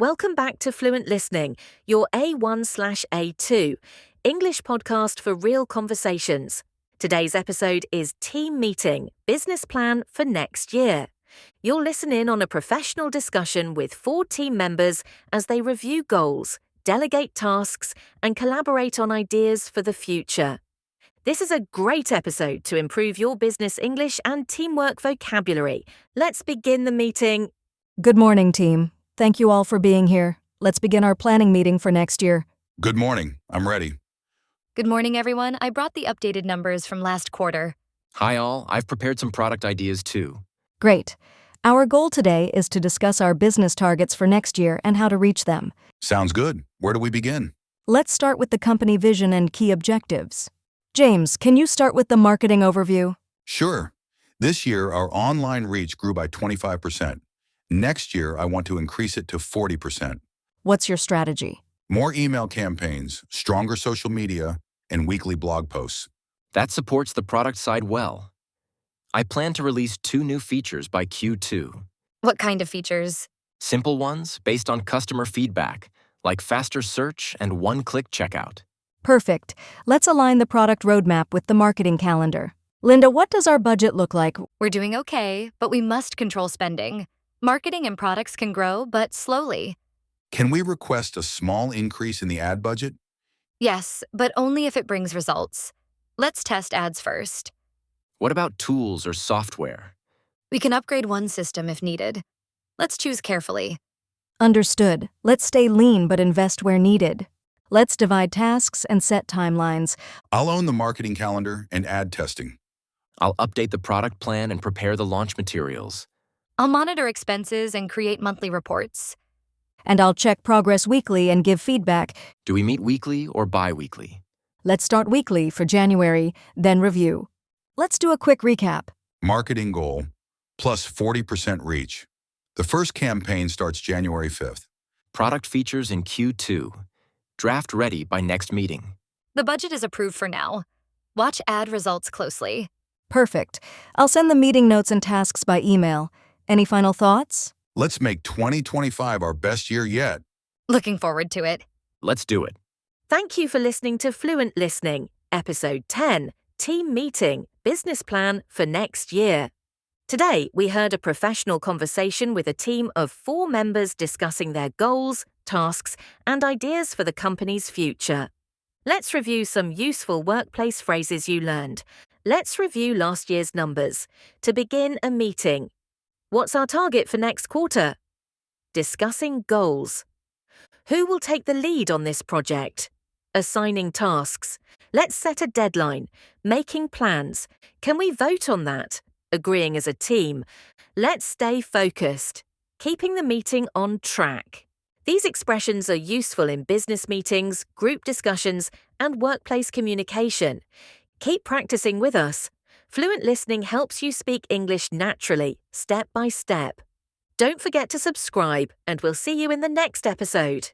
Welcome back to Fluent Listening, your A1/A2 English podcast for real conversations. Today's episode is Team Meeting, Business Plan for Next Year. You'll listen in on a professional discussion with 4 team members as they review goals, delegate tasks, and collaborate on ideas for the future. This is a great episode to improve your business English and teamwork vocabulary. Let's begin the meeting. Good morning, team. Thank you all for being here. Let's begin our planning meeting for next year. Good morning. I'm ready. Good morning, everyone. I brought the updated numbers from last quarter. Hi all, I've prepared some product ideas too. Great. Our goal today is to discuss our business targets for next year and how to reach them. Sounds good. Where do we begin? Let's start with the company vision and key objectives. James, can you start with the marketing overview? Sure. This year, our online reach grew by 25%. Next year, I want to increase it to 40%. What's your strategy? More email campaigns, stronger social media, and weekly blog posts. That supports the product side well. I plan to release 2 new features by Q2. What kind of features? Simple ones based on customer feedback, like faster search and one-click checkout. Perfect. Let's align the product roadmap with the marketing calendar. Linda, what does our budget look like? We're doing okay, but we must control spending. Marketing and products can grow, but slowly. Can we request a small increase in the ad budget? Yes, but only if it brings results. Let's test ads first. What about tools or software? We can upgrade one system if needed. Let's choose carefully. Understood. Let's stay lean but invest where needed. Let's divide tasks and set timelines. I'll own the marketing calendar and ad testing. I'll update the product plan and prepare the launch materials. I'll monitor expenses and create monthly reports. And I'll check progress weekly and give feedback. Do we meet weekly or bi-weekly? Let's start weekly for January, then review. Let's do a quick recap. Marketing goal, plus 40% reach. The first campaign starts January 5th. Product features in Q2. Draft ready by next meeting. The budget is approved for now. Watch ad results closely. Perfect. I'll send the meeting notes and tasks by email. Any final thoughts? Let's make 2025 our best year yet. Looking forward to it. Let's do it. Thank you for listening to Fluent Listening, Episode 10, Team Meeting, Business Plan for Next Year. Today, we heard a professional conversation with a team of 4 members discussing their goals, tasks, and ideas for the company's future. Let's review some useful workplace phrases you learned. Let's review last year's numbers. To begin a meeting. What's our target for next quarter? Discussing goals. Who will take the lead on this project? Assigning tasks. Let's set a deadline. Making plans. Can we vote on that? Agreeing as a team. Let's stay focused. Keeping the meeting on track. These expressions are useful in business meetings, group discussions, and workplace communication. Keep practicing with us. Fluent Listening helps you speak English naturally, step by step. Don't forget to subscribe, and we'll see you in the next episode.